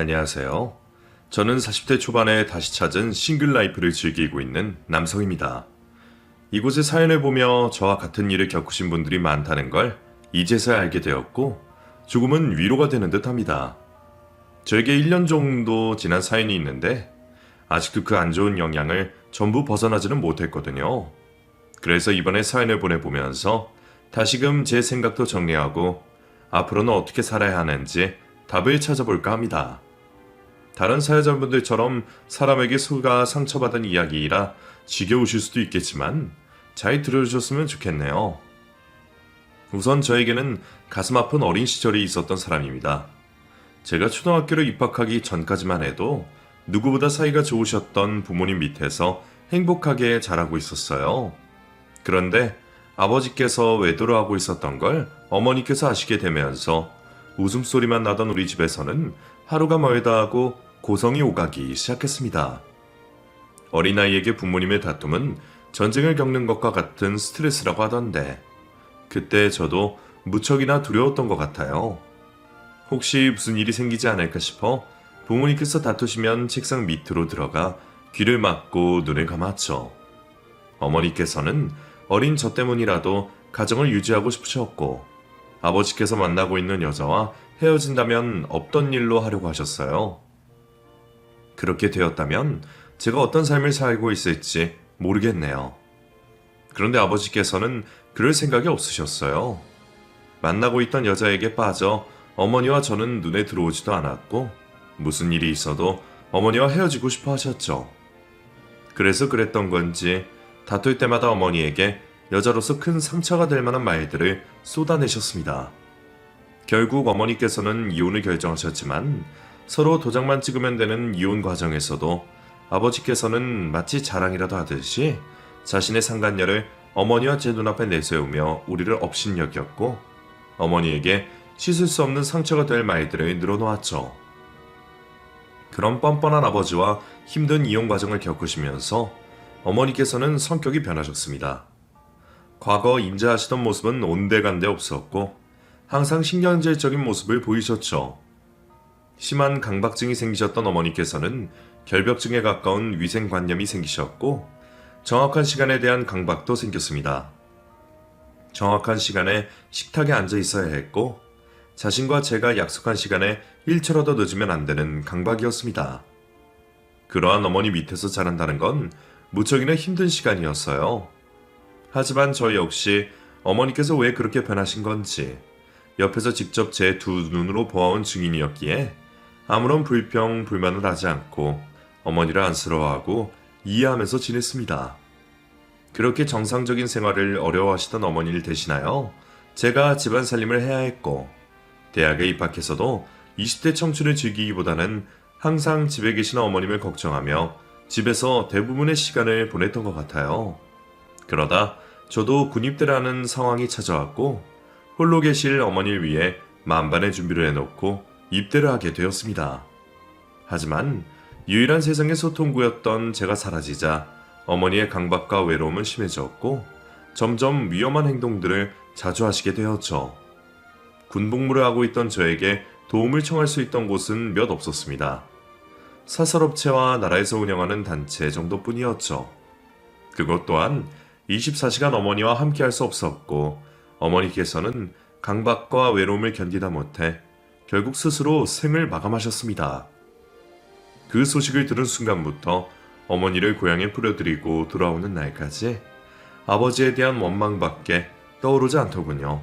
안녕하세요. 저는 40대 초반에 다시 찾은 싱글 라이프를 즐기고 있는 남성입니다. 이곳의 사연을 보며 저와 같은 일을 겪으신 분들이 많다는 걸 이제서야 알게 되었고 조금은 위로가 되는 듯 합니다. 저에게 1년 정도 지난 사연이 있는데 아직도 그 안 좋은 영향을 전부 벗어나지는 못했거든요. 그래서 이번에 사연을 보내보면서 다시금 제 생각도 정리하고 앞으로는 어떻게 살아야 하는지 답을 찾아볼까 합니다. 다른 사연자분들처럼 사람에게 속아 상처받은 이야기이라 지겨우실 수도 있겠지만 잘 들어주셨으면 좋겠네요. 우선 저에게는 가슴 아픈 어린 시절이 있었던 사람입니다. 제가 초등학교를 입학하기 전까지만 해도 누구보다 사이가 좋으셨던 부모님 밑에서 행복하게 자라고 있었어요. 그런데 아버지께서 외도를 하고 있었던 걸 어머니께서 아시게 되면서 웃음소리만 나던 우리 집에서는 하루가 멀다 하고 고성이 오가기 시작했습니다. 어린아이에게 부모님의 다툼은 전쟁을 겪는 것과 같은 스트레스라고 하던데 그때 저도 무척이나 두려웠던 것 같아요. 혹시 무슨 일이 생기지 않을까 싶어 부모님께서 다투시면 책상 밑으로 들어가 귀를 막고 눈을 감았죠. 어머니께서는 어린 저 때문이라도 가정을 유지하고 싶으셨고 아버지께서 만나고 있는 여자와 헤어진다면 없던 일로 하려고 하셨어요. 그렇게 되었다면 제가 어떤 삶을 살고 있을지 모르겠네요. 그런데 아버지께서는 그럴 생각이 없으셨어요. 만나고 있던 여자에게 빠져 어머니와 저는 눈에 들어오지도 않았고 무슨 일이 있어도 어머니와 헤어지고 싶어 하셨죠. 그래서 그랬던 건지 다툴 때마다 어머니에게 여자로서 큰 상처가 될 만한 말들을 쏟아내셨습니다. 결국 어머니께서는 이혼을 결정하셨지만 서로 도장만 찍으면 되는 이혼 과정에서도 아버지께서는 마치 자랑이라도 하듯이 자신의 상간녀를 어머니와 제 눈앞에 내세우며 우리를 업신여겼고 어머니에게 씻을 수 없는 상처가 될 말들을 늘어놓았죠. 그런 뻔뻔한 아버지와 힘든 이혼 과정을 겪으시면서 어머니께서는 성격이 변하셨습니다. 과거 임자하시던 모습은 온데간데 없었고 항상 신경질적인 모습을 보이셨죠. 심한 강박증이 생기셨던 어머니께서는 결벽증에 가까운 위생관념이 생기셨고 정확한 시간에 대한 강박도 생겼습니다. 정확한 시간에 식탁에 앉아 있어야 했고 자신과 제가 약속한 시간에 1초라도 늦으면 안 되는 강박이었습니다. 그러한 어머니 밑에서 자란다는 건 무척이나 힘든 시간이었어요. 하지만 저 역시 어머니께서 왜 그렇게 변하신 건지 옆에서 직접 제 두 눈으로 보아온 증인이었기에 아무런 불평, 불만을 하지 않고 어머니를 안쓰러워하고 이해하면서 지냈습니다. 그렇게 정상적인 생활을 어려워하시던 어머니를 대신하여 제가 집안 살림을 해야 했고 대학에 입학해서도 20대 청춘을 즐기기보다는 항상 집에 계신 어머님을 걱정하며 집에서 대부분의 시간을 보냈던 것 같아요. 그러다 저도 군입대라는 상황이 찾아왔고 홀로 계실 어머니를 위해 만반의 준비를 해놓고 입대를 하게 되었습니다. 하지만 유일한 세상의 소통구였던 제가 사라지자 어머니의 강박과 외로움은 심해졌고 점점 위험한 행동들을 자주 하시게 되었죠. 군복무를 하고 있던 저에게 도움을 청할 수 있던 곳은 몇 없었습니다. 사설업체와 나라에서 운영하는 단체 정도뿐이었죠. 그것 또한 24시간 어머니와 함께할 수 없었고 어머니께서는 강박과 외로움을 견디다 못해 결국 스스로 생을 마감하셨습니다. 그 소식을 들은 순간부터 어머니를 고향에 뿌려드리고 돌아오는 날까지 아버지에 대한 원망밖에 떠오르지 않더군요.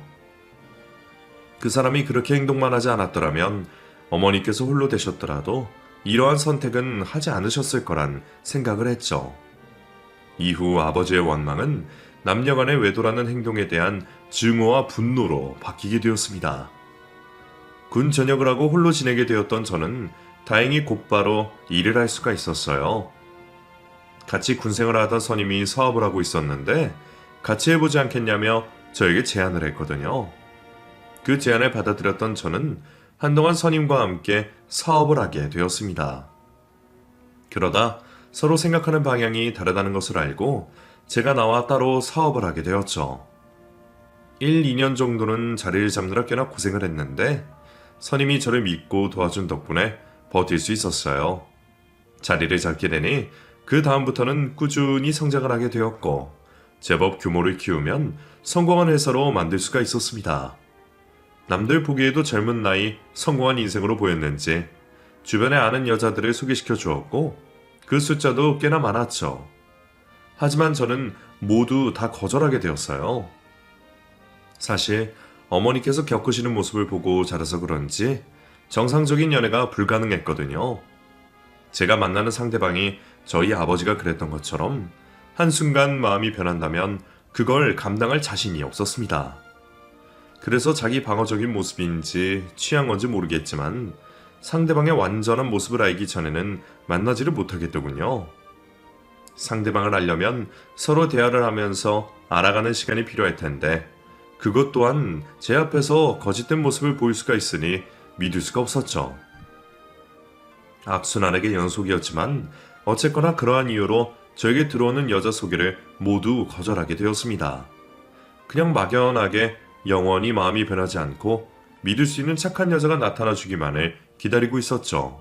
그 사람이 그렇게 행동만 하지 않았더라면 어머니께서 홀로 되셨더라도 이러한 선택은 하지 않으셨을 거란 생각을 했죠. 이후 아버지의 원망은 남녀간의 외도라는 행동에 대한 증오와 분노로 바뀌게 되었습니다. 군 전역을 하고 홀로 지내게 되었던 저는 다행히 곧바로 일을 할 수가 있었어요. 같이 군생활을 하던 선임이 사업을 하고 있었는데 같이 해보지 않겠냐며 저에게 제안을 했거든요. 그 제안을 받아들였던 저는 한동안 선임과 함께 사업을 하게 되었습니다. 그러다 서로 생각하는 방향이 다르다는 것을 알고 제가 나와 따로 사업을 하게 되었죠. 1, 2년 정도는 자리를 잡느라 꽤나 고생을 했는데 선임이 저를 믿고 도와준 덕분에 버틸 수 있었어요. 자리를 잡게 되니 그 다음부터는 꾸준히 성장을 하게 되었고 제법 규모를 키우면 성공한 회사로 만들 수가 있었습니다. 남들 보기에도 젊은 나이 성공한 인생으로 보였는지 주변에 아는 여자들을 소개시켜 주었고 그 숫자도 꽤나 많았죠. 하지만 저는 모두 다 거절하게 되었어요. 사실 어머니께서 겪으시는 모습을 보고 자라서 그런지 정상적인 연애가 불가능했거든요. 제가 만나는 상대방이 저희 아버지가 그랬던 것처럼 한순간 마음이 변한다면 그걸 감당할 자신이 없었습니다. 그래서 자기 방어적인 모습인지 취한 건지 모르겠지만 상대방의 완전한 모습을 알기 전에는 만나지를 못하겠더군요. 상대방을 알려면 서로 대화를 하면서 알아가는 시간이 필요할 텐데 그것 또한 제 앞에서 거짓된 모습을 보일 수가 있으니 믿을 수가 없었죠. 악순환의 연속이었지만 어쨌거나 그러한 이유로 저에게 들어오는 여자 소개를 모두 거절하게 되었습니다. 그냥 막연하게 영원히 마음이 변하지 않고 믿을 수 있는 착한 여자가 나타나 주기만을 기다리고 있었죠.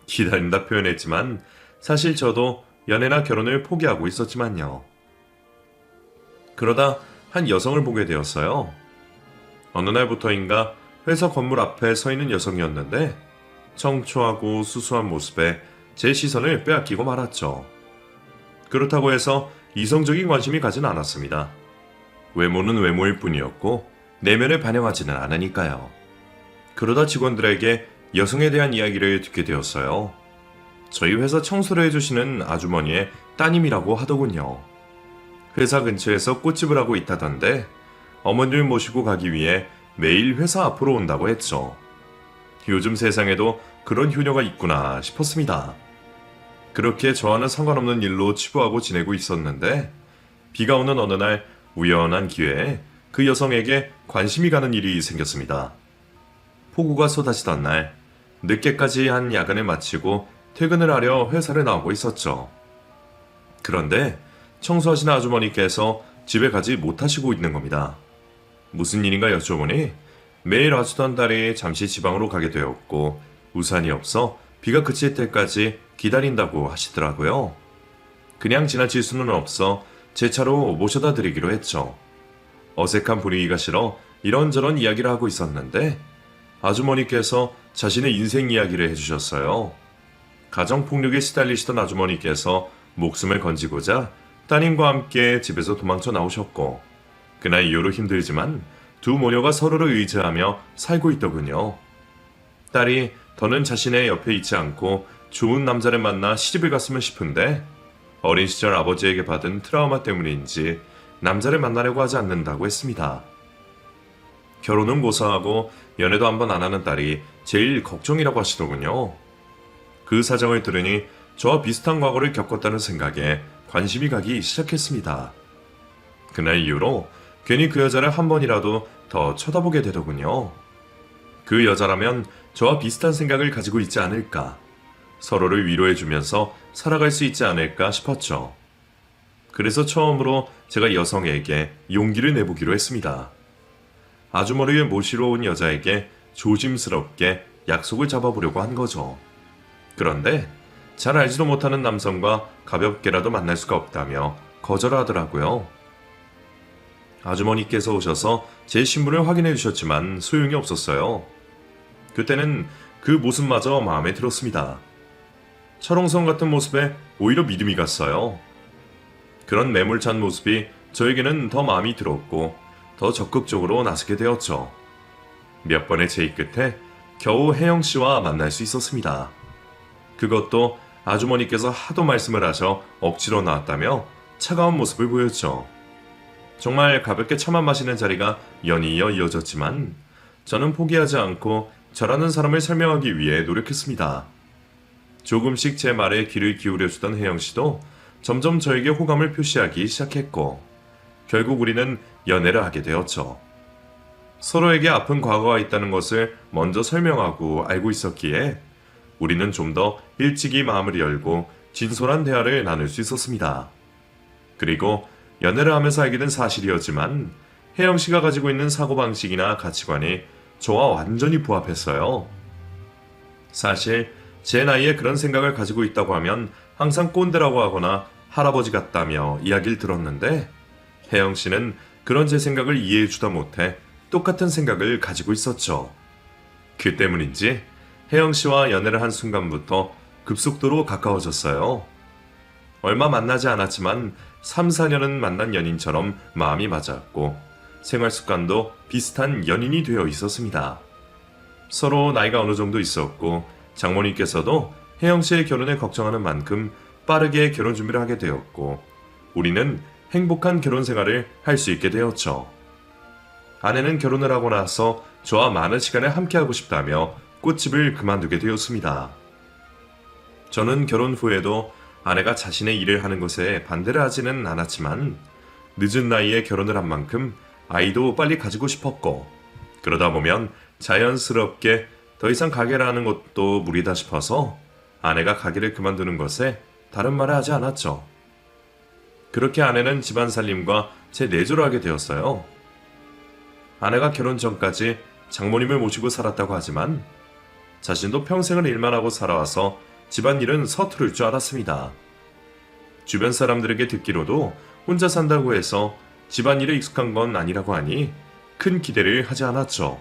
기다린다 표현했지만 사실 저도 연애나 결혼을 포기하고 있었지만요. 그러다 한 여성을 보게 되었어요. 어느 날부터인가 회사 건물 앞에 서 있는 여성이었는데 청초하고 수수한 모습에 제 시선을 빼앗기고 말았죠. 그렇다고 해서 이성적인 관심이 가진 않았습니다. 외모는 외모일 뿐이었고 내면을 반영하지는 않으니까요. 그러다 직원들에게 여성에 대한 이야기를 듣게 되었어요. 저희 회사 청소를 해주시는 아주머니의 따님이라고 하더군요. 회사 근처에서 꽃집을 하고 있다던데 어머니를 모시고 가기 위해 매일 회사 앞으로 온다고 했죠. 요즘 세상에도 그런 효녀가 있구나 싶었습니다. 그렇게 저와는 상관없는 일로 치부하고 지내고 있었는데 비가 오는 어느 날 우연한 기회에 그 여성에게 관심이 가는 일이 생겼습니다. 폭우가 쏟아지던 날 늦게까지 한 야근을 마치고 퇴근을 하려 회사를 나오고 있었죠. 그런데 청소하시는 아주머니께서 집에 가지 못하시고 있는 겁니다. 무슨 일인가 여쭤보니 매일 와주던 딸이 잠시 지방으로 가게 되었고 우산이 없어 비가 그칠 때까지 기다린다고 하시더라고요. 그냥 지나칠 수는 없어 제 차로 모셔다 드리기로 했죠. 어색한 분위기가 싫어 이런저런 이야기를 하고 있었는데 아주머니께서 자신의 인생 이야기를 해주셨어요. 가정폭력에 시달리시던 아주머니께서 목숨을 건지고자 따님과 함께 집에서 도망쳐 나오셨고 그날 이후로 힘들지만 두 모녀가 서로를 의지하며 살고 있더군요. 딸이 더는 자신의 옆에 있지 않고 좋은 남자를 만나 시집을 갔으면 싶은데 어린 시절 아버지에게 받은 트라우마 때문인지 남자를 만나려고 하지 않는다고 했습니다. 결혼은 고사하고 연애도 한번 안 하는 딸이 제일 걱정이라고 하시더군요. 그 사정을 들으니 저와 비슷한 과거를 겪었다는 생각에 관심이 가기 시작했습니다. 그날 이후로 괜히 그 여자를 한 번이라도 더 쳐다보게 되더군요. 그 여자라면 저와 비슷한 생각을 가지고 있지 않을까, 서로를 위로해주면서 살아갈 수 있지 않을까 싶었죠. 그래서 처음으로 제가 여성에게 용기를 내보기로 했습니다. 아주머니를 모시러 온 여자에게 조심스럽게 약속을 잡아보려고 한 거죠. 그런데 잘 알지도 못하는 남성과 가볍게라도 만날 수가 없다며 거절하더라고요. 아주머니께서 오셔서 제 신분을 확인해 주셨지만 소용이 없었어요. 그때는 그 모습마저 마음에 들었습니다. 철옹성 같은 모습에 오히려 믿음이 갔어요. 그런 매몰찬 모습이 저에게는 더 마음이 들었고 더 적극적으로 나서게 되었죠. 몇 번의 제의 끝에 겨우 혜영 씨와 만날 수 있었습니다. 그것도 아주머니께서 하도 말씀을 하셔 억지로 나왔다며 차가운 모습을 보였죠. 정말 가볍게 차만 마시는 자리가 연이어 이어졌지만 저는 포기하지 않고 저라는 사람을 설명하기 위해 노력했습니다. 조금씩 제 말에 귀를 기울여주던 혜영씨도 점점 저에게 호감을 표시하기 시작했고 결국 우리는 연애를 하게 되었죠. 서로에게 아픈 과거가 있다는 것을 먼저 설명하고 알고 있었기에 우리는 좀 더 일찍이 마음을 열고 진솔한 대화를 나눌 수 있었습니다. 그리고 연애를 하면서 알게 된 사실이었지만 혜영씨가 가지고 있는 사고방식이나 가치관이 저와 완전히 부합했어요. 사실 제 나이에 그런 생각을 가지고 있다고 하면 항상 꼰대라고 하거나 할아버지 같다며 이야기를 들었는데 혜영 씨는 그런 제 생각을 이해해주다 못해 똑같은 생각을 가지고 있었죠. 그 때문인지 혜영 씨와 연애를 한 순간부터 급속도로 가까워졌어요. 얼마 만나지 않았지만 3, 4년은 만난 연인처럼 마음이 맞았고 생활 습관도 비슷한 연인이 되어 있었습니다. 서로 나이가 어느 정도 있었고 장모님께서도 혜영 씨의 결혼에 걱정하는 만큼 빠르게 결혼 준비를 하게 되었고 우리는 행복한 결혼 생활을 할 수 있게 되었죠. 아내는 결혼을 하고 나서 저와 많은 시간을 함께하고 싶다며 꽃집을 그만두게 되었습니다. 저는 결혼 후에도 아내가 자신의 일을 하는 것에 반대를 하지는 않았지만 늦은 나이에 결혼을 한 만큼 아이도 빨리 가지고 싶었고 그러다 보면 자연스럽게 더 이상 가게를 하는 것도 무리다 싶어서 아내가 가게를 그만두는 것에 다른 말을 하지 않았죠. 그렇게 아내는 집안 살림과 제 내조를 하게 되었어요. 아내가 결혼 전까지 장모님을 모시고 살았다고 하지만 자신도 평생을 일만 하고 살아와서 집안일은 서투를 줄 알았습니다. 주변 사람들에게 듣기로도 혼자 산다고 해서 집안일에 익숙한 건 아니라고 하니 큰 기대를 하지 않았죠.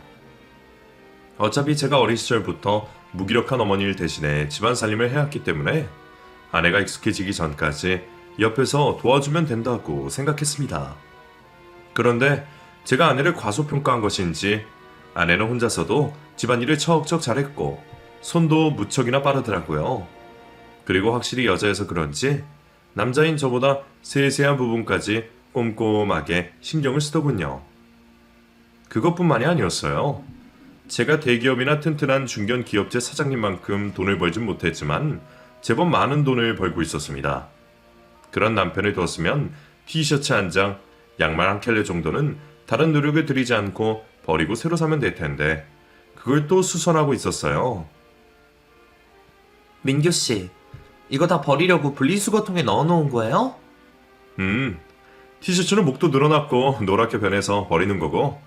어차피 제가 어린 시절부터 무기력한 어머니를 대신해 집안 살림을 해왔기 때문에 아내가 익숙해지기 전까지 옆에서 도와주면 된다고 생각했습니다. 그런데 제가 아내를 과소평가한 것인지 아내는 혼자서도 집안일을 척척 잘했고 손도 무척이나 빠르더라고요. 그리고 확실히 여자여서 그런지 남자인 저보다 세세한 부분까지 꼼꼼하게 신경을 쓰더군요. 그것뿐만이 아니었어요. 제가 대기업이나 튼튼한 중견 기업체 사장님만큼 돈을 벌진 못했지만 제법 많은 돈을 벌고 있었습니다. 그런 남편을 두었으면 티셔츠 한 장, 양말 한 켤레 정도는 다른 노력을 들이지 않고 버리고 새로 사면 될 텐데 그걸 또 수선하고 있었어요. 민규씨, 이거 다 버리려고 분리수거통에 넣어놓은 거예요? 티셔츠는 목도 늘어났고 노랗게 변해서 버리는 거고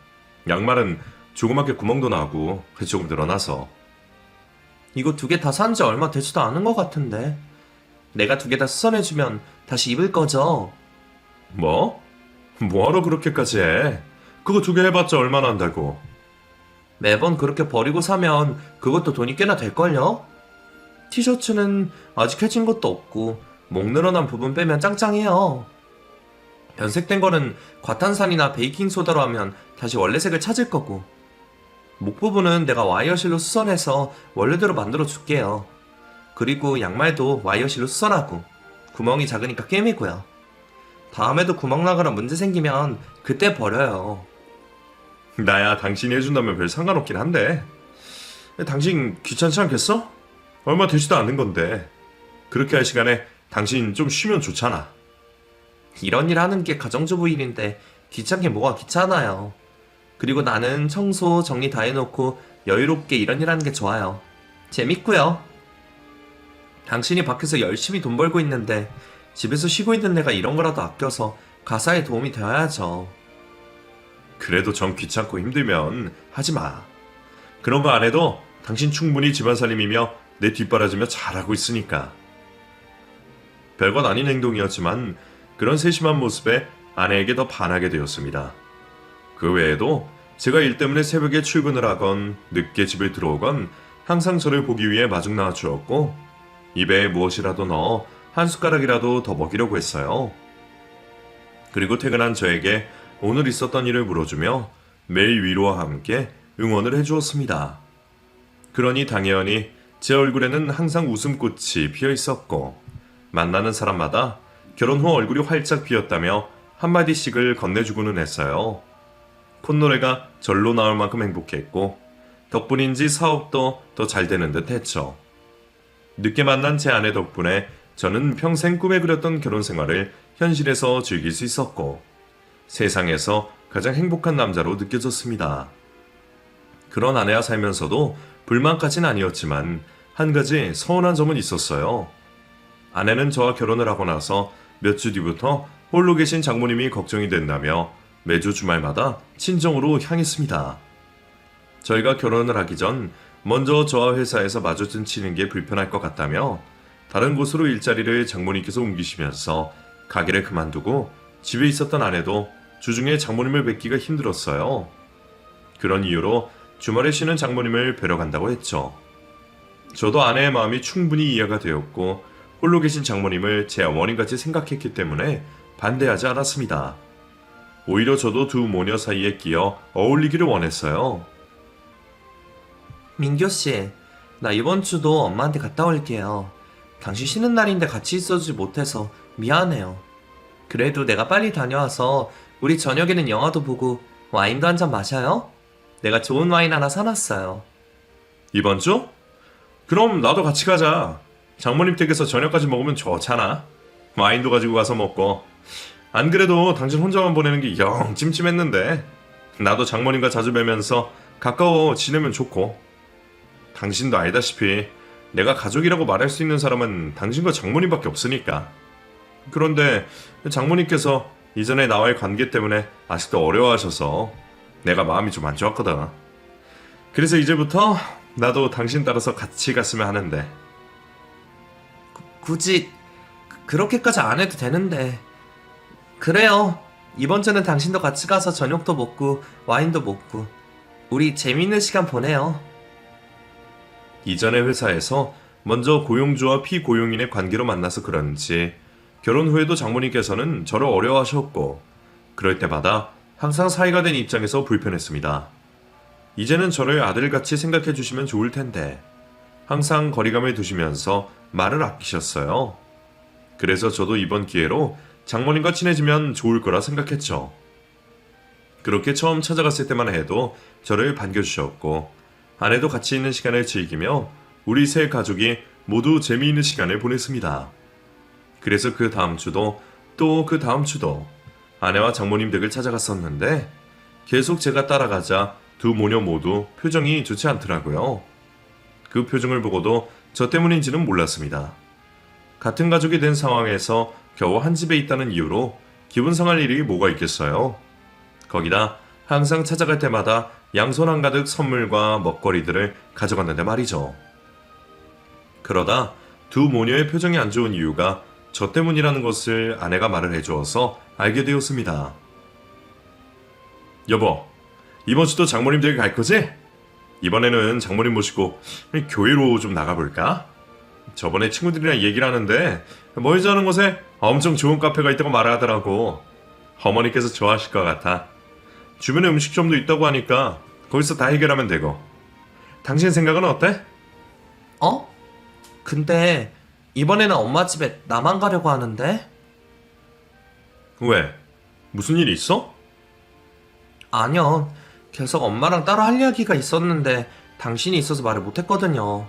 양말은 조그맣게 구멍도 나고 조금 늘어나서. 이거 2개 다 산지 얼마 되지도 않은 것 같은데 내가 2개 다 수선해주면 다시 입을 거죠? 뭐? 뭐하러 그렇게까지 해? 그거 2개 해봤자 얼마나 한다고. 매번 그렇게 버리고 사면 그것도 돈이 꽤나 될걸요? 티셔츠는 아직 해진 것도 없고 목 늘어난 부분 빼면 짱짱해요. 변색된 거는 과탄산이나 베이킹소다로 하면 다시 원래 색을 찾을 거고 목 부분은 내가 와이어실로 수선해서 원래대로 만들어 줄게요. 그리고 양말도 와이어실로 수선하고 구멍이 작으니까 꿰매고요. 다음에도 구멍 나거나 문제 생기면 그때 버려요. 나야 당신이 해준다면 별 상관없긴 한데 당신 귀찮지 않겠어? 얼마 되지도 않는 건데 그렇게 할 시간에 당신 좀 쉬면 좋잖아. 이런 일 하는 게 가정주부 일인데 귀찮게 뭐가 귀찮아요. 그리고 나는 청소, 정리 다 해놓고 여유롭게 이런 일 하는 게 좋아요. 재밌고요. 당신이 밖에서 열심히 돈 벌고 있는데 집에서 쉬고 있는 내가 이런 거라도 아껴서 가사에 도움이 되어야죠. 그래도 정 귀찮고 힘들면 하지 마. 그런 거 안 해도 당신 충분히 집안 살림이며 내 뒷바라지며 잘하고 있으니까. 별건 아닌 행동이었지만 그런 세심한 모습에 아내에게 더 반하게 되었습니다. 그 외에도 제가 일 때문에 새벽에 출근을 하건 늦게 집에 들어오건 항상 저를 보기 위해 마중 나와 주었고 입에 무엇이라도 넣어 한 숟가락이라도 더 먹이려고 했어요. 그리고 퇴근한 저에게 오늘 있었던 일을 물어주며 매일 위로와 함께 응원을 해주었습니다. 그러니 당연히 제 얼굴에는 항상 웃음꽃이 피어 있었고 만나는 사람마다 결혼 후 얼굴이 활짝 피었다며 한마디씩을 건네주고는 했어요. 콧노래가 절로 나올 만큼 행복했고 덕분인지 사업도 더 잘 되는 듯 했죠. 늦게 만난 제 아내 덕분에 저는 평생 꿈에 그렸던 결혼 생활을 현실에서 즐길 수 있었고 세상에서 가장 행복한 남자로 느껴졌습니다. 그런 아내와 살면서도 불만까진 아니었지만 한 가지 서운한 점은 있었어요. 아내는 저와 결혼을 하고 나서 몇 주 뒤부터 홀로 계신 장모님이 걱정이 된다며 매주 주말마다 친정으로 향했습니다. 저희가 결혼을 하기 전 먼저 저와 회사에서 마주친 치는 게 불편할 것 같다며 다른 곳으로 일자리를 장모님께서 옮기시면서 가게를 그만두고 집에 있었던 아내도 주중에 장모님을 뵙기가 힘들었어요. 그런 이유로 주말에 쉬는 장모님을 뵈러 간다고 했죠. 저도 아내의 마음이 충분히 이해가 되었고 홀로 계신 장모님을 제 어머님같이 생각했기 때문에 반대하지 않았습니다. 오히려 저도 두 모녀 사이에 끼어 어울리기를 원했어요. 민교씨, 나 이번 주도 엄마한테 갔다 올게요. 당신 쉬는 날인데 같이 있어주지 못해서 미안해요. 그래도 내가 빨리 다녀와서 우리 저녁에는 영화도 보고 와인도 한 잔 마셔요? 내가 좋은 와인 하나 사놨어요. 이번 주? 그럼 나도 같이 가자. 장모님 댁에서 저녁까지 먹으면 좋잖아. 와인도 가지고 가서 먹고. 안 그래도 당신 혼자만 보내는 게 영 찜찜했는데 나도 장모님과 자주 뵈면서 가까워 지내면 좋고. 당신도 알다시피 내가 가족이라고 말할 수 있는 사람은 당신과 장모님밖에 없으니까. 그런데 장모님께서 이전에 나와의 관계 때문에 아직도 어려워하셔서 내가 마음이 좀 안 좋았거든. 그래서 이제부터 나도 당신 따라서 같이 갔으면 하는데. 굳이 그렇게까지 안 해도 되는데. 그래요. 이번 주는 당신도 같이 가서 저녁도 먹고 와인도 먹고 우리 재미있는 시간 보내요. 이전의 회사에서 먼저 고용주와 피고용인의 관계로 만나서 그런지 결혼 후에도 장모님께서는 저를 어려워하셨고 그럴 때마다 항상 사이가 된 입장에서 불편했습니다. 이제는 저를 아들같이 생각해 주시면 좋을 텐데 항상 거리감을 두시면서 말을 아끼셨어요. 그래서 저도 이번 기회로 장모님과 친해지면 좋을 거라 생각했죠. 그렇게 처음 찾아갔을 때만 해도 저를 반겨주셨고 아내도 같이 있는 시간을 즐기며 우리 세 가족이 모두 재미있는 시간을 보냈습니다. 그래서 그 다음 주도 또 그 다음 주도 아내와 장모님 댁을 찾아갔었는데 계속 제가 따라가자 두 모녀 모두 표정이 좋지 않더라고요. 그 표정을 보고도 저 때문인지는 몰랐습니다. 같은 가족이 된 상황에서 겨우 한 집에 있다는 이유로 기분 상할 일이 뭐가 있겠어요. 거기다 항상 찾아갈 때마다 양손 한가득 선물과 먹거리들을 가져갔는데 말이죠. 그러다 두 모녀의 표정이 안 좋은 이유가 저 때문이라는 것을 아내가 말을 해주어서 알게 되었습니다. 여보, 이번 주도 장모님 댁에 갈 거지? 이번에는 장모님 모시고 교회로 좀 나가볼까? 저번에 친구들이랑 얘기를 하는데 멀지 않은 곳에 엄청 좋은 카페가 있다고 말하더라고. 어머니께서 좋아하실 것 같아. 주변에 음식점도 있다고 하니까 거기서 다 해결하면 되고. 당신 생각은 어때? 어? 근데 이번에는 엄마 집에 나만 가려고 하는데? 왜? 무슨 일 있어? 아니요. 계속 엄마랑 따로 할 이야기가 있었는데 당신이 있어서 말을 못했거든요.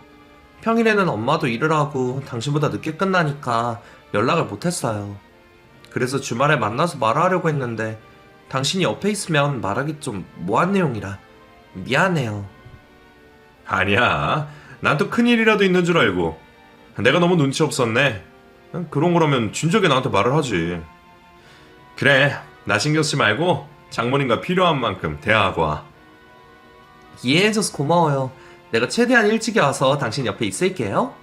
평일에는 엄마도 일을 하고 당신보다 늦게 끝나니까 연락을 못했어요. 그래서 주말에 만나서 말하려고 했는데 당신이 옆에 있으면 말하기 좀 뭐한 내용이라 미안해요. 아니야. 난 또 큰일이라도 있는 줄 알고. 내가 너무 눈치 없었네. 그런 거라면 진작에 나한테 말을 하지. 그래, 나 신경 쓰지 말고 장모님과 필요한 만큼 대화하고 와. 이해해줘서 고마워요. 내가 최대한 일찍 와서 당신 옆에 있을게요.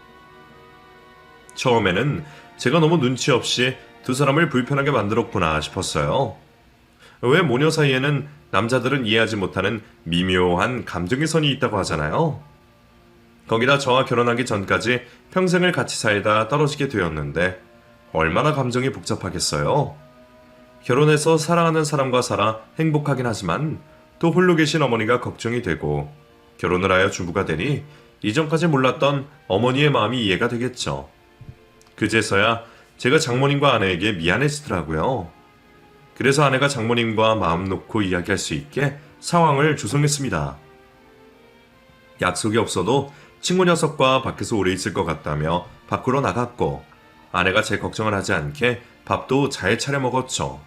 처음에는 제가 너무 눈치 없이 두 사람을 불편하게 만들었구나 싶었어요. 왜 모녀 사이에는 남자들은 이해하지 못하는 미묘한 감정의 선이 있다고 하잖아요. 거기다 저와 결혼하기 전까지 평생을 같이 살다 떨어지게 되었는데 얼마나 감정이 복잡하겠어요. 결혼해서 사랑하는 사람과 살아 행복하긴 하지만 또 홀로 계신 어머니가 걱정이 되고 결혼을 하여 주부가 되니 이전까지 몰랐던 어머니의 마음이 이해가 되겠죠. 그제서야 제가 장모님과 아내에게 미안해지더라고요. 그래서 아내가 장모님과 마음 놓고 이야기할 수 있게 상황을 조성했습니다. 약속이 없어도 친구 녀석과 밖에서 오래 있을 것 같다며 밖으로 나갔고 아내가 제 걱정을 하지 않게 밥도 잘 차려 먹었죠.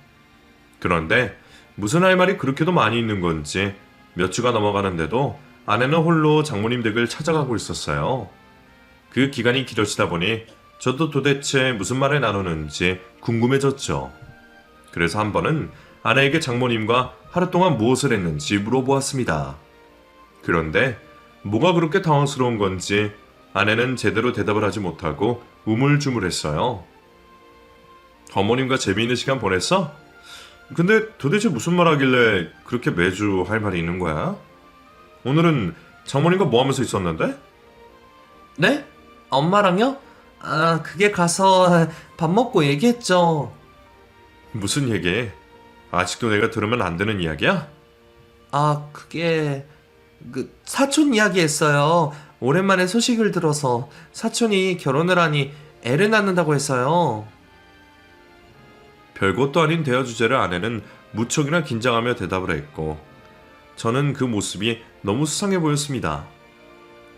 그런데 무슨 할 말이 그렇게도 많이 있는 건지 몇 주가 넘어가는데도 아내는 홀로 장모님 댁을 찾아가고 있었어요. 그 기간이 길어지다 보니 저도 도대체 무슨 말을 나누는지 궁금해졌죠. 그래서 한 번은 아내에게 장모님과 하루 동안 무엇을 했는지 물어보았습니다. 그런데 뭐가 그렇게 당황스러운 건지 아내는 제대로 대답을 하지 못하고 우물쭈물했어요. 어머님과 재미있는 시간 보냈어? 근데 도대체 무슨 말 하길래 그렇게 매주 할 말이 있는 거야? 오늘은 장모님과 뭐 하면서 있었는데? 네? 엄마랑요? 아, 그게 가서 밥 먹고 얘기했죠. 무슨 얘기? 아직도 내가 들으면 안 되는 이야기야? 아, 그게 사촌 이야기했어요. 오랜만에 소식을 들어서 사촌이 결혼을 하니 애를 낳는다고 했어요. 별것도 아닌 대화 주제를 아내는 무척이나 긴장하며 대답을 했고 저는 그 모습이 너무 수상해 보였습니다.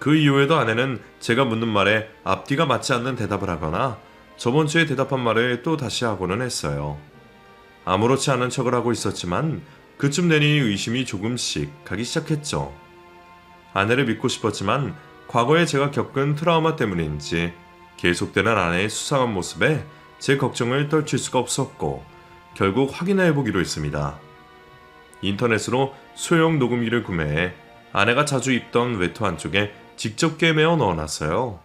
그 이후에도 아내는 제가 묻는 말에 앞뒤가 맞지 않는 대답을 하거나 저번 주에 대답한 말을 또 다시 하고는 했어요. 아무렇지 않은 척을 하고 있었지만 그쯤 되니 의심이 조금씩 가기 시작했죠. 아내를 믿고 싶었지만 과거에 제가 겪은 트라우마 때문인지 계속되는 아내의 수상한 모습에 제 걱정을 떨칠 수가 없었고 결국 확인해 보기로 했습니다. 인터넷으로 소형 녹음기를 구매해 아내가 자주 입던 외투 안쪽에 직접 꿰매어 넣어놨어요.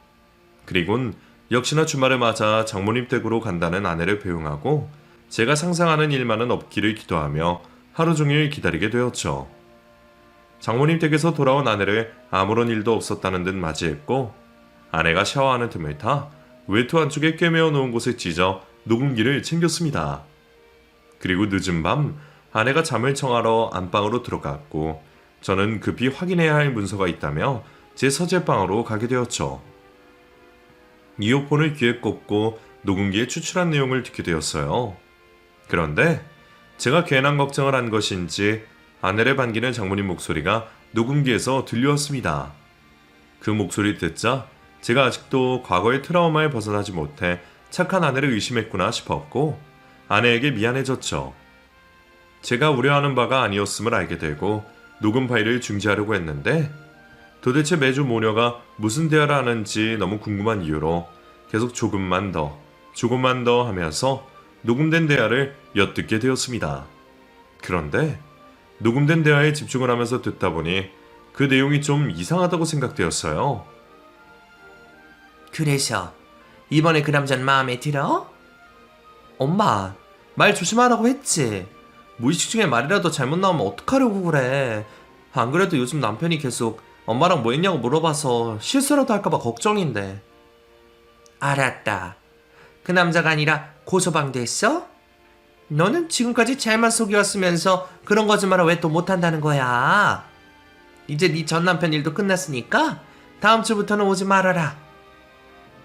그리곤 역시나 주말을 맞아 장모님 댁으로 간다는 아내를 배웅하고 제가 상상하는 일만은 없기를 기도하며 하루 종일 기다리게 되었죠. 장모님 댁에서 돌아온 아내를 아무런 일도 없었다는 듯 맞이했고 아내가 샤워하는 틈을 타 외투 안쪽에 꿰매어 놓은 곳에 찢어 녹음기를 챙겼습니다. 그리고 늦은 밤 아내가 잠을 청하러 안방으로 들어갔고 저는 급히 확인해야 할 문서가 있다며 제 서재방으로 가게 되었죠. 이어폰을 귀에 꽂고 녹음기에 추출한 내용을 듣게 되었어요. 그런데 제가 괜한 걱정을 한 것인지 아내를 반기는 장모님 목소리가 녹음기에서 들려왔습니다. 그 목소리 듣자 제가 아직도 과거의 트라우마에 벗어나지 못해 착한 아내를 의심했구나 싶었고 아내에게 미안해졌죠. 제가 우려하는 바가 아니었음을 알게 되고 녹음 파일을 중지하려고 했는데 도대체 매주 모녀가 무슨 대화를 하는지 너무 궁금한 이유로 계속 조금만 더 하면서 녹음된 대화를 엿듣게 되었습니다. 그런데 녹음된 대화에 집중을 하면서 듣다 보니 그 내용이 좀 이상하다고 생각되었어요. 그래서 이번에 그 남자는 마음에 들어? 엄마, 말 조심하라고 했지. 무의식 중에 말이라도 잘못 나오면 어떡하려고 그래. 안 그래도 요즘 남편이 계속 엄마랑 뭐 했냐고 물어봐서 실수라도 할까봐 걱정인데. 알았다. 그 남자가 아니라 고소방 됐어? 너는 지금까지 잘만 속여왔으면서 그런 거짓말을 왜 또 못한다는 거야? 이제 네 전 남편 일도 끝났으니까 다음 주부터는 오지 말아라.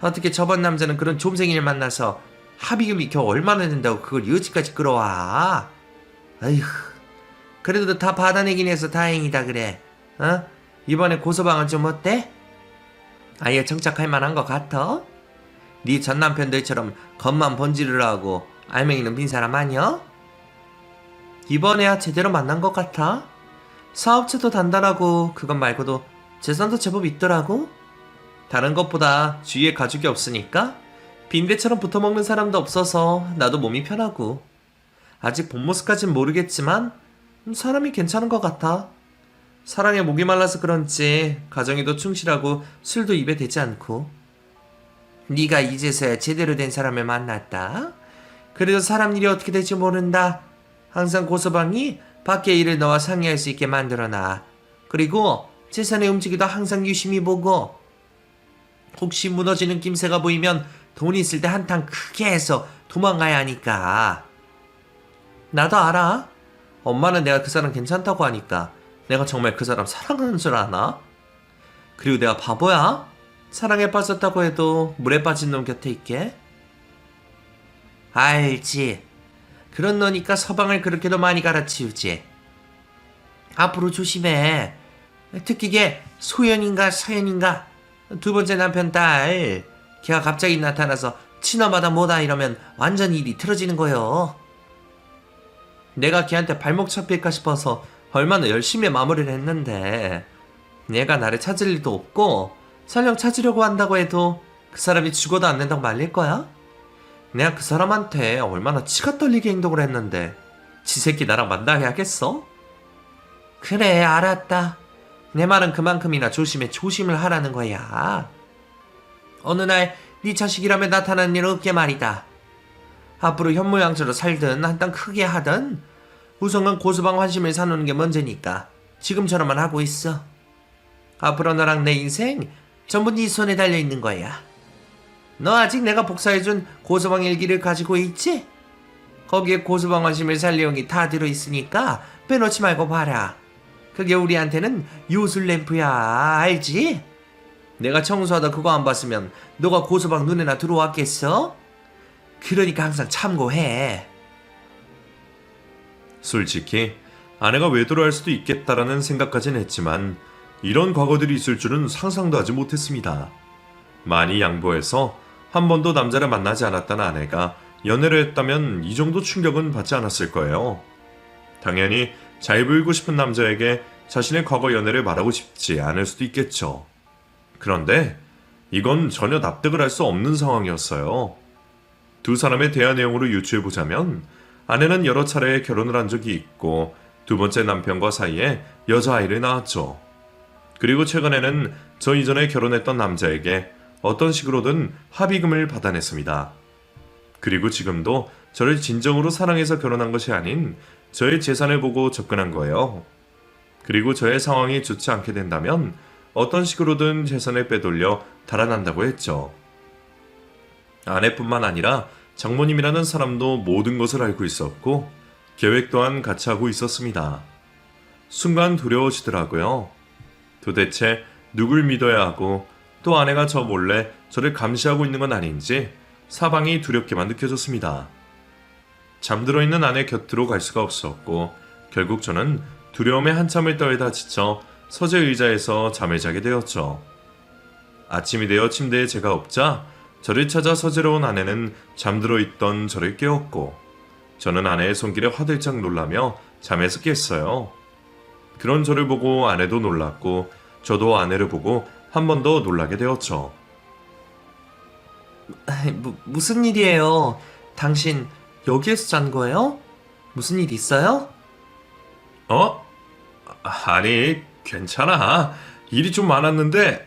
어떻게 저번 남자는 그런 좀생이를 만나서 합의금이 겨우 얼마나 된다고 그걸 여지까지 끌어와? 아휴, 그래도 다 받아내긴 해서 다행이다 그래. 어? 이번에 고소방은 좀 어때? 아예 정착할 만한 것 같아? 네 전 남편들처럼 겉만 번지르르하고 알맹이는 빈 사람 아니야? 이번에야 제대로 만난 것 같아? 사업체도 단단하고 그것 말고도 재산도 제법 있더라고? 다른 것보다 주위에 가족이 없으니까 빈대처럼 붙어먹는 사람도 없어서 나도 몸이 편하고 아직 본 모습까진 모르겠지만 사람이 괜찮은 것 같아. 사랑에 목이 말라서 그런지 가정에도 충실하고 술도 입에 대지 않고. 네가 이제서야 제대로 된 사람을 만났다. 그래도 사람 일이 어떻게 될지 모른다. 항상 고서방이 밖에 일을 너와 상의할 수 있게 만들어놔. 그리고 재산의 움직이도 항상 유심히 보고 혹시 무너지는 낌새가 보이면 돈 있을 때 한탕 크게 해서 도망가야 하니까. 나도 알아. 엄마는 내가 그 사람 괜찮다고 하니까 내가 정말 그 사람 사랑하는 줄 아나? 그리고 내가 바보야? 사랑에 빠졌다고 해도 물에 빠진 놈 곁에 있게? 알지. 그런 너니까 서방을 그렇게도 많이 갈아치우지. 앞으로 조심해. 특히 걔 소연인가 서연인가 두 번째 남편 딸 걔가 갑자기 나타나서 친엄마다 뭐다 이러면 완전 일이 틀어지는 거요. 내가 걔한테 발목 잡힐까 싶어서 얼마나 열심히 마무리를 했는데 얘가 나를 찾을 일도 없고 설령 찾으려고 한다고 해도 그 사람이 죽어도 안 된다고 말릴 거야? 내가 그 사람한테 얼마나 치가 떨리게 행동을 했는데 지 새끼 나랑 만나게 하겠어? 그래 알았다. 내 말은 그만큼이나 조심을 하라는 거야. 어느 날 네 자식이라며 나타난 일 없게 말이다. 앞으로 현모양처로 살든 한땅 크게 하든 우선은 고수방 환심을 사놓는 게 먼저니까 지금처럼만 하고 있어. 앞으로 너랑 내 인생 전부 네 손에 달려있는 거야. 너 아직 내가 복사해준 고수방 일기를 가지고 있지? 거기에 고수방 환심을 살 내용이 다 들어있으니까 빼놓지 말고 봐라. 그게 우리한테는 요술 램프야, 알지? 내가 청소하다 그거 안 봤으면 너가 고수방 눈에나 들어왔겠어? 그러니까 항상 참고해. 솔직히 아내가 외도를 수도 있겠다라는 생각까진 했지만 이런 과거들이 있을 줄은 상상도 하지 못했습니다. 많이 양보해서 한 번도 남자를 만나지 않았던 아내가 연애를 했다면 이 정도 충격은 받지 않았을 거예요. 당연히 잘 보이고 싶은 남자에게 자신의 과거 연애를 말하고 싶지 않을 수도 있겠죠. 그런데 이건 전혀 납득을 할 수 없는 상황이었어요. 두 사람의 대화 내용으로 유추해보자면 아내는 여러 차례 결혼을 한 적이 있고 두 번째 남편과 사이에 여자아이를 낳았죠. 그리고 최근에는 저 이전에 결혼했던 남자에게 어떤 식으로든 합의금을 받아냈습니다. 그리고 지금도 저를 진정으로 사랑해서 결혼한 것이 아닌 저의 재산을 보고 접근한 거예요. 그리고 저의 상황이 좋지 않게 된다면 어떤 식으로든 재산을 빼돌려 달아난다고 했죠. 아내뿐만 아니라 장모님이라는 사람도 모든 것을 알고 있었고 계획 또한 같이 하고 있었습니다. 순간 두려워지더라고요. 도대체 누굴 믿어야 하고 또 아내가 저 몰래 저를 감시하고 있는 건 아닌지 사방이 두렵게만 느껴졌습니다. 잠들어 있는 아내 곁으로 갈 수가 없었고 결국 저는 두려움에 한참을 떨다 지쳐 서재 의자에서 잠을 자게 되었죠. 아침이 되어 침대에 제가 없자 저를 찾아 서재로 온 아내는 잠들어 있던 저를 깨웠고 저는 아내의 손길에 화들짝 놀라며 잠에서 깼어요. 그런 저를 보고 아내도 놀랐고 저도 아내를 보고 한 번 더 놀라게 되었죠. 무슨 일이에요? 당신 여기에서 잔 거예요? 무슨 일 있어요? 아니 괜찮아. 일이 좀 많았는데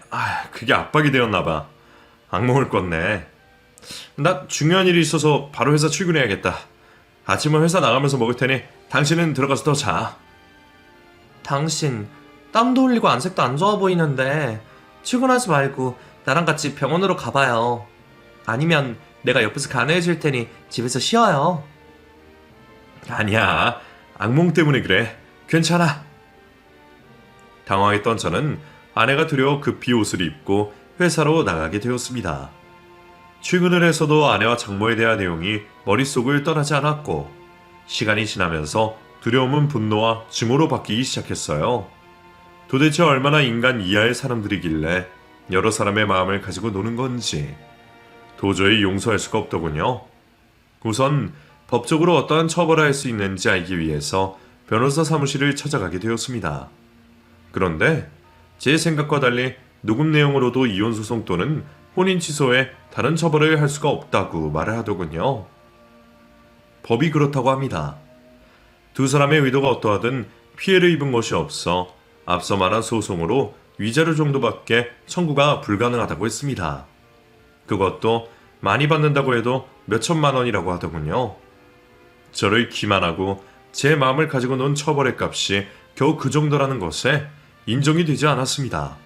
그게 압박이 되었나봐. 악몽을 꿨네. 나 중요한 일이 있어서 바로 회사 출근해야겠다. 아침은 회사 나가면서 먹을 테니 당신은 들어가서 더 자. 당신 땀도 흘리고 안색도 안 좋아 보이는데 출근하지 말고 나랑 같이 병원으로 가봐요. 아니면 내가 옆에서 간호해 줄 테니 집에서 쉬어요. 아니야. 악몽 때문에 그래. 괜찮아. 당황했던 저는 아내가 두려워 급히 옷을 입고 회사로 나가게 되었습니다. 출근을 해서도 아내와 장모에 대한 내용이 머릿속을 떠나지 않았고 시간이 지나면서 두려움은 분노와 증오로 바뀌기 시작했어요. 도대체 얼마나 인간 이하의 사람들이길래 여러 사람의 마음을 가지고 노는 건지 도저히 용서할 수가 없더군요. 우선 법적으로 어떠한 처벌을 할 수 있는지 알기 위해서 변호사 사무실을 찾아가게 되었습니다. 그런데 제 생각과 달리 녹음 내용으로도 이혼소송 또는 혼인 취소에 다른 처벌을 할 수가 없다고 말을 하더군요. 법이 그렇다고 합니다. 두 사람의 의도가 어떠하든 피해를 입은 것이 없어 앞서 말한 소송으로 위자료 정도밖에 청구가 불가능하다고 했습니다. 그것도 많이 받는다고 해도 몇천만 원이라고 하더군요. 저를 기만하고 제 마음을 가지고 논 처벌의 값이 겨우 그 정도라는 것에 인정이 되지 않았습니다.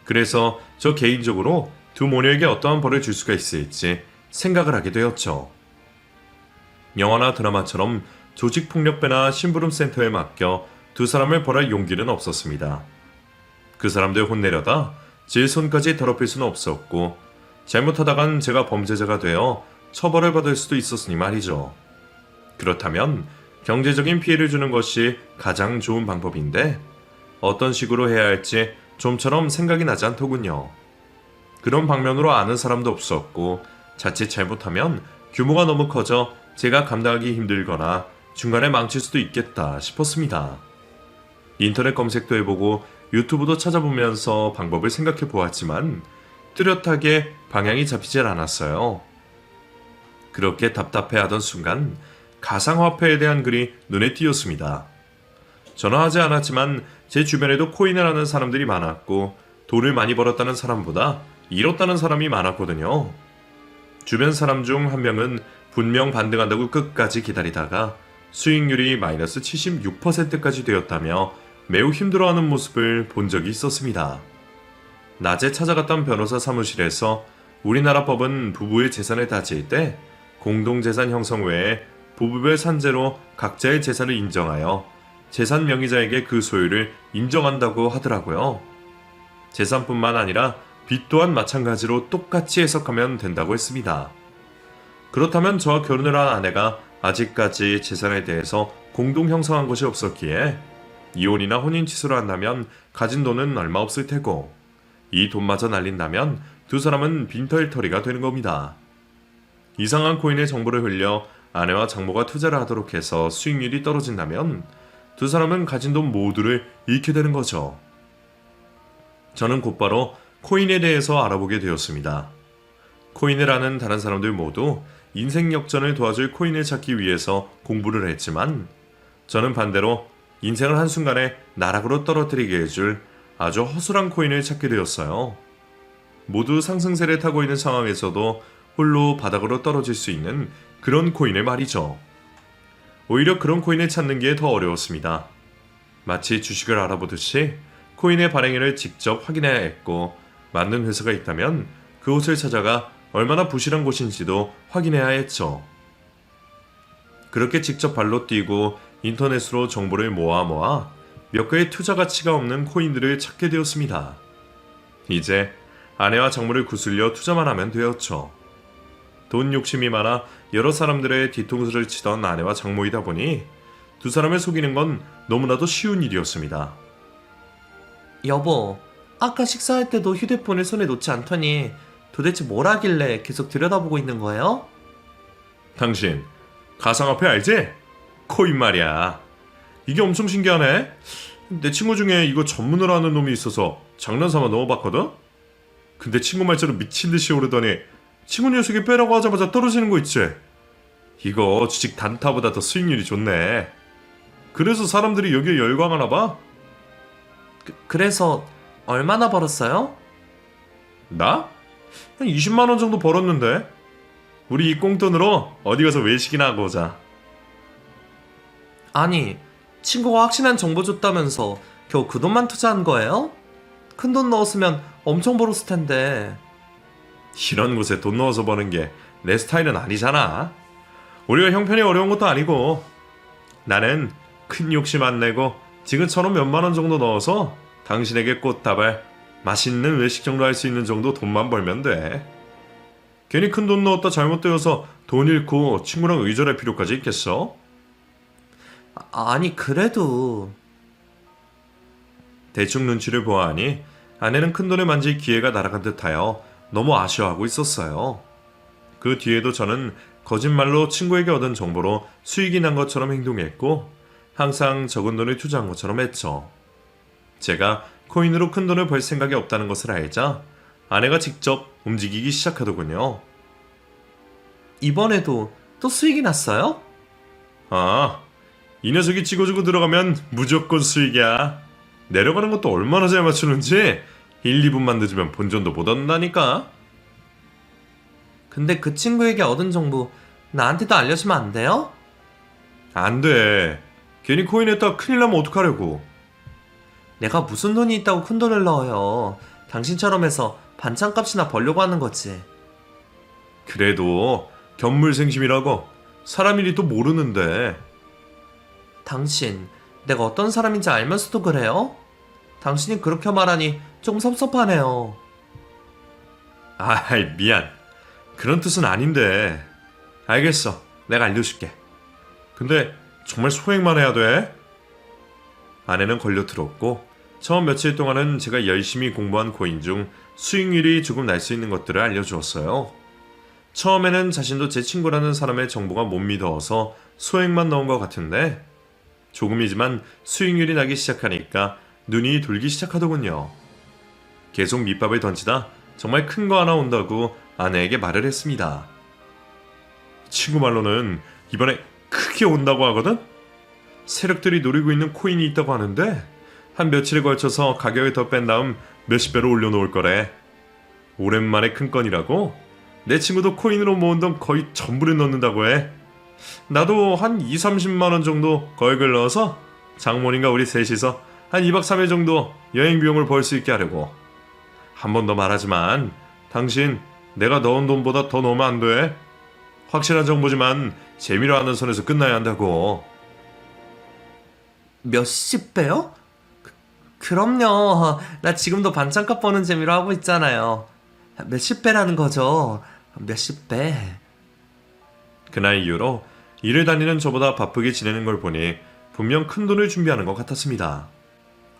그래서 저 개인적으로 두 모녀에게 어떠한 벌을 줄 수가 있을지 생각을 하게 되었죠. 영화나 드라마처럼 조직폭력배나 심부름센터에 맡겨 두 사람을 벌할 용기는 없었습니다. 그 사람들 혼내려다 제 손까지 더럽힐 수는 없었고 잘못하다간 제가 범죄자가 되어 처벌을 받을 수도 있었으니 말이죠. 그렇다면 경제적인 피해를 주는 것이 가장 좋은 방법인데 어떤 식으로 해야 할지 좀처럼 생각이 나지 않더군요. 그런 방면으로 아는 사람도 없었고 자칫 잘못하면 규모가 너무 커져 제가 감당하기 힘들거나 중간에 망칠 수도 있겠다 싶었습니다. 인터넷 검색도 해보고 유튜브도 찾아보면서 방법을 생각해 보았지만 뚜렷하게 방향이 잡히질 않았어요. 그렇게 답답해하던 순간 가상화폐에 대한 글이 눈에 띄었습니다. 저는 하지 않았지만 제 주변에도 코인을 하는 사람들이 많았고 돈을 많이 벌었다는 사람보다 잃었다는 사람이 많았거든요. 주변 사람 중 한 명은 분명 반등한다고 끝까지 기다리다가 수익률이 마이너스 76%까지 되었다며 매우 힘들어하는 모습을 본 적이 있었습니다. 낮에 찾아갔던 변호사 사무실에서 우리나라 법은 부부의 재산을 다질 때 공동재산 형성 외에 부부별 산재로 각자의 재산을 인정하여 재산 명의자에게 그 소유를 인정한다고 하더라고요. 재산뿐만 아니라 빚 또한 마찬가지로 똑같이 해석하면 된다고 했습니다. 그렇다면 저와 결혼을 한 아내가 아직까지 재산에 대해서 공동 형성한 것이 없었기에 이혼이나 혼인 취소를 한다면 가진 돈은 얼마 없을 테고 이 돈마저 날린다면 두 사람은 빈털터리가 되는 겁니다. 이상한 코인의 정보를 흘려 아내와 장모가 투자를 하도록 해서 수익률이 떨어진다면 두 사람은 가진 돈 모두를 잃게 되는 거죠. 저는 곧바로 코인에 대해서 알아보게 되었습니다. 코인을 아는 다른 사람들 모두 인생 역전을 도와줄 코인을 찾기 위해서 공부를 했지만 저는 반대로 인생을 한순간에 나락으로 떨어뜨리게 해줄 아주 허술한 코인을 찾게 되었어요. 모두 상승세를 타고 있는 상황에서도 홀로 바닥으로 떨어질 수 있는 그런 코인을 말이죠. 오히려 그런 코인을 찾는 게 더 어려웠습니다. 마치 주식을 알아보듯이 코인의 발행일을 직접 확인해야 했고 맞는 회사가 있다면 그곳을 찾아가 얼마나 부실한 곳인지도 확인해야 했죠. 그렇게 직접 발로 뛰고 인터넷으로 정보를 모아 몇 개의 투자 가치가 없는 코인들을 찾게 되었습니다. 이제 아내와 장모를 구슬려 투자만 하면 되었죠. 돈 욕심이 많아 여러 사람들의 뒤통수를 치던 아내와 장모이다 보니 두 사람을 속이는 건 너무나도 쉬운 일이었습니다. 여보, 아까 식사할 때도 휴대폰을 손에 놓지 않더니 도대체 뭘 하길래 계속 들여다보고 있는 거예요? 당신 가상화폐 알지? 코인 말이야. 이게 엄청 신기하네. 내 친구 중에 이거 전문으로 하는 놈이 있어서 장난삼아 넣어봤거든? 근데 친구 말처럼 미친듯이 오르더니 친구 녀석이 빼라고 하자마자 떨어지는 거 있지? 이거 주식 단타보다 더 수익률이 좋네. 그래서 사람들이 여기에 열광하나 봐? 그래서 얼마나 벌었어요? 나? 한 20만원 정도 벌었는데. 우리 이 꽁돈으로 어디 가서 외식이나 하고 오자. 아니, 친구가 확실한 정보 줬다면서 겨우 그 돈만 투자한 거예요? 큰 돈 넣었으면 엄청 벌었을 텐데. 이런 곳에 돈 넣어서 버는 게 내 스타일은 아니잖아. 우리가 형편이 어려운 것도 아니고. 나는 큰 욕심 안 내고 지금처럼 몇만 원 정도 넣어서 당신에게 꽃다발, 맛있는 외식 정도 할 수 있는 정도 돈만 벌면 돼. 괜히 큰 돈 넣었다 잘못되어서 돈 잃고 친구랑 의절할 필요까지 있겠어? 아니, 그래도... 대충 눈치를 보아하니 아내는 큰돈을 만질 기회가 날아간 듯하여 너무 아쉬워하고 있었어요. 그 뒤에도 저는 거짓말로 친구에게 얻은 정보로 수익이 난 것처럼 행동했고 항상 적은 돈을 투자한 것처럼 했죠. 제가 코인으로 큰 돈을 벌 생각이 없다는 것을 알자 아내가 직접 움직이기 시작하더군요. 이번에도 또 수익이 났어요? 아, 이 녀석이 찍어주고 들어가면 무조건 수익이야. 내려가는 것도 얼마나 잘 맞추는지 1, 2분만 늦으면 본전도 못 얻는다니까. 근데 그 친구에게 얻은 정보 나한테도 알려주면 안 돼요? 안 돼. 괜히 코인했다가 큰일 나면 어떡하려고. 내가 무슨 돈이 있다고 큰 돈을 넣어요. 당신처럼 해서 반찬값이나 벌려고 하는 거지. 그래도 견물생심이라고 사람 일이 또 모르는데. 당신, 내가 어떤 사람인지 알면서도 그래요? 당신이 그렇게 말하니 좀 섭섭하네요. 아이, 미안. 그런 뜻은 아닌데. 알겠어. 내가 알려줄게. 근데 정말 소액만 해야 돼? 아내는 걸려들었고 처음 며칠 동안은 제가 열심히 공부한 코인 중 수익률이 조금 날 수 있는 것들을 알려주었어요. 처음에는 자신도 제 친구라는 사람의 정보가 못 믿어서 소액만 넣은 것 같은데 조금이지만 수익률이 나기 시작하니까 눈이 돌기 시작하더군요. 계속 밑밥을 던지다 정말 큰 거 하나 온다고 아내에게 말을 했습니다. 친구 말로는 이번에 크게 온다고 하거든? 세력들이 노리고 있는 코인이 있다고 하는데 한 며칠에 걸쳐서 가격을 더 뺀 다음 몇십 배로 올려놓을 거래. 오랜만에 큰 건이라고? 내 친구도 코인으로 모은 돈 거의 전부를 넣는다고 해. 나도 한 2, 30만 원 정도 거액을 넣어서 장모님과 우리 셋이서 한 2박 3일 정도 여행 비용을 벌 수 있게 하려고. 한 번 더 말하지만 당신 내가 넣은 돈보다 더 넣으면 안 돼. 확실한 정보지만 재미로 하는 선에서 끝나야 한다고. 몇십 배요? 그럼요. 나 지금도 반찬값 버는 재미로 하고 있잖아요. 몇십 배라는 거죠. 몇십 배. 그날 이후로 일을 다니는 저보다 바쁘게 지내는 걸 보니 분명 큰 돈을 준비하는 것 같았습니다.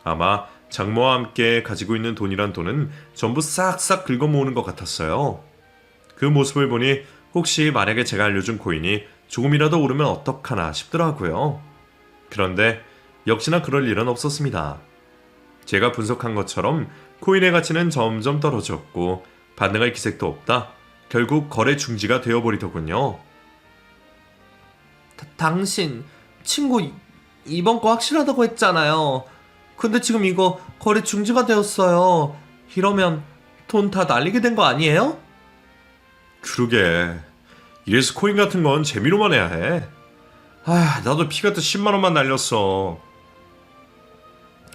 아마 장모와 함께 가지고 있는 돈이란 돈은 전부 싹싹 긁어 모으는 것 같았어요. 그 모습을 보니 혹시 만약에 제가 알려준 코인이 조금이라도 오르면 어떡하나 싶더라고요. 그런데 역시나 그럴 일은 없었습니다. 제가 분석한 것처럼 코인의 가치는 점점 떨어졌고 반등할 기색도 없다. 결국 거래 중지가 되어버리더군요. 당신 친구 이번 거 확실하다고 했잖아요. 근데 지금 이거 거래 중지가 되었어요. 이러면 돈 다 날리게 된 거 아니에요? 그러게. 이래서 코인 같은 건 재미로만 해야 해. 나도 피 같은 10만 원만 날렸어.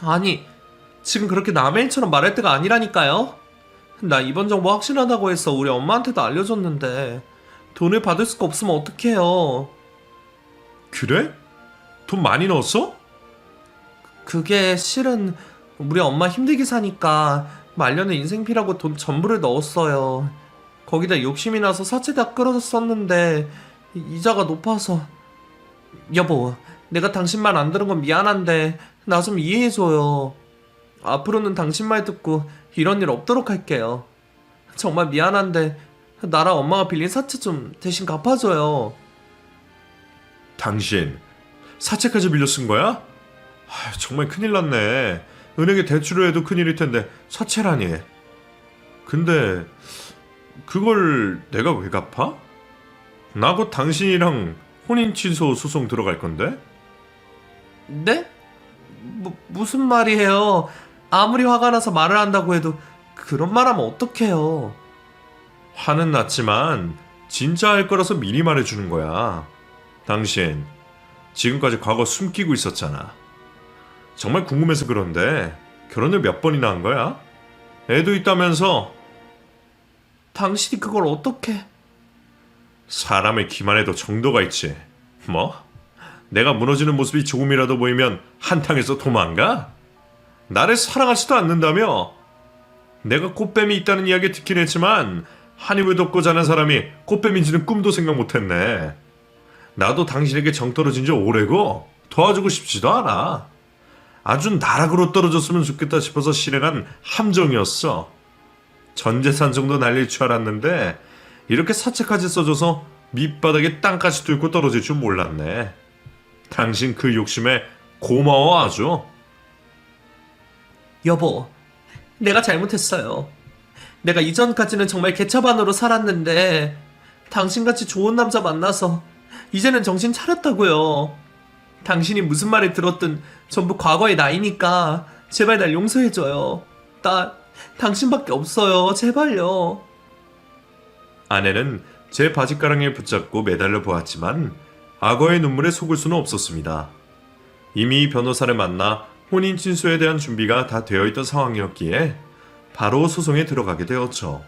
아니, 지금 그렇게 남의 일처럼 말할 때가 아니라니까요. 나 이번 정보 확실하다고 해서 우리 엄마한테도 알려줬는데 돈을 받을 수가 없으면 어떡해요. 그래? 돈 많이 넣었어? 그게 실은 우리 엄마 힘들게 사니까 말년에 인생피라고 돈 전부를 넣었어요. 거기다 욕심이 나서 사채 다 끌어줬었는데 이자가 높아서. 여보, 내가 당신 말 안 들은 건 미안한데 나 좀 이해해줘요. 앞으로는 당신 말 듣고 이런 일 없도록 할게요. 정말 미안한데 나랑 엄마가 빌린 사채 좀 대신 갚아줘요. 당신 사채까지 빌려 쓴 거야? 정말 큰일 났네. 은행에 대출을 해도 큰일일 텐데 사채라니. 근데 그걸 내가 왜 갚아? 나 곧 당신이랑 혼인 취소 소송 들어갈 건데? 네? 무슨 말이에요? 아무리 화가 나서 말을 한다고 해도 그런 말 하면 어떡해요? 화는 났지만 진짜 할 거라서 미리 말해주는 거야. 당신 지금까지 과거 숨기고 있었잖아. 정말 궁금해서 그런데 결혼을 몇 번이나 한 거야? 애도 있다면서. 당신이 그걸 어떻게... 사람을 기만해도 정도가 있지. 뭐? 내가 무너지는 모습이 조금이라도 보이면 한탕에서 도망가? 나를 사랑하지도 않는다며? 내가 꽃뱀이 있다는 이야기 듣긴 했지만 한 입을 덮고 자는 사람이 꽃뱀인지는 꿈도 생각 못했네. 나도 당신에게 정 떨어진 지 오래고 도와주고 싶지도 않아. 아주 나락으로 떨어졌으면 좋겠다 싶어서 실행한 함정이었어. 전 재산 정도 날릴 줄 알았는데 이렇게 사채까지 써줘서 밑바닥에 땅까지 뚫고 떨어질 줄 몰랐네. 당신 그 욕심에 고마워 아주. 여보, 내가 잘못했어요. 내가 이전까지는 정말 개차반으로 살았는데 당신같이 좋은 남자 만나서 이제는 정신 차렸다고요. 당신이 무슨 말을 들었든 전부 과거의 나이니까 제발 날 용서해줘요. 나 당신밖에 없어요. 제발요. 아내는 제 바짓가랑이를 붙잡고 매달려 보았지만 악어의 눈물에 속을 수는 없었습니다. 이미 변호사를 만나 혼인 친수에 대한 준비가 다 되어 있던 상황이었기에 바로 소송에 들어가게 되었죠.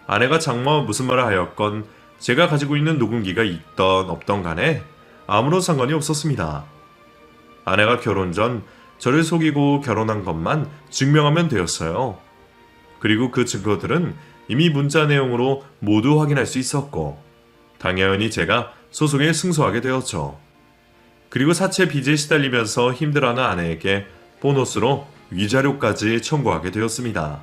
아내가 장모와 무슨 말을 하였건 제가 가지고 있는 녹음기가 있던 없던 간에 아무런 상관이 없었습니다. 아내가 결혼 전 저를 속이고 결혼한 것만 증명하면 되었어요. 그리고 그 증거들은 이미 문자 내용으로 모두 확인할 수 있었고 당연히 제가 소송에 승소하게 되었죠. 그리고 사채 빚에 시달리면서 힘들어하는 아내에게 보너스로 위자료까지 청구하게 되었습니다.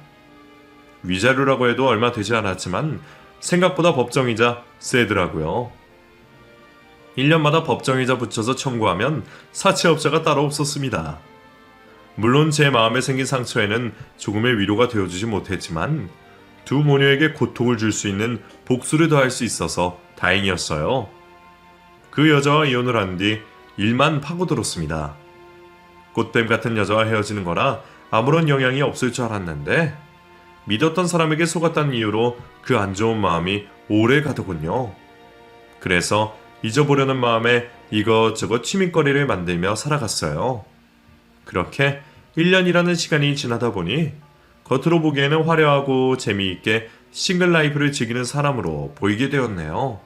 위자료라고 해도 얼마 되지 않았지만 생각보다 법정이자 세더라고요. 1년마다 법정이자 붙여서 청구하면 사채업자가 따로 없었습니다. 물론 제 마음에 생긴 상처에는 조금의 위로가 되어주지 못했지만 두 모녀에게 고통을 줄 수 있는 복수를 더할 수 있어서 다행이었어요. 그 여자와 이혼을 한 뒤 일만 파고들었습니다. 꽃뱀 같은 여자와 헤어지는 거라 아무런 영향이 없을 줄 알았는데 믿었던 사람에게 속았다는 이유로 그 안 좋은 마음이 오래 가더군요. 그래서 잊어보려는 마음에 이것저것 취미거리를 만들며 살아갔어요. 그렇게 1년이라는 시간이 지나다 보니 겉으로 보기에는 화려하고 재미있게 싱글 라이프를 즐기는 사람으로 보이게 되었네요.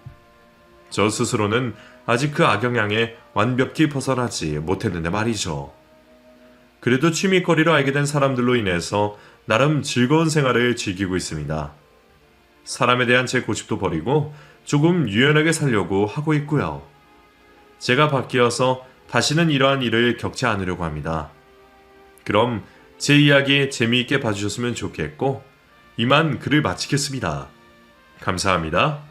저 스스로는 아직 그 악영향에 완벽히 벗어나지 못했는데 말이죠. 그래도 취미거리로 알게 된 사람들로 인해서 나름 즐거운 생활을 즐기고 있습니다. 사람에 대한 제 고집도 버리고 조금 유연하게 살려고 하고 있고요. 제가 바뀌어서 다시는 이러한 일을 겪지 않으려고 합니다. 그럼 제 이야기 재미있게 봐주셨으면 좋겠고 이만 글을 마치겠습니다. 감사합니다.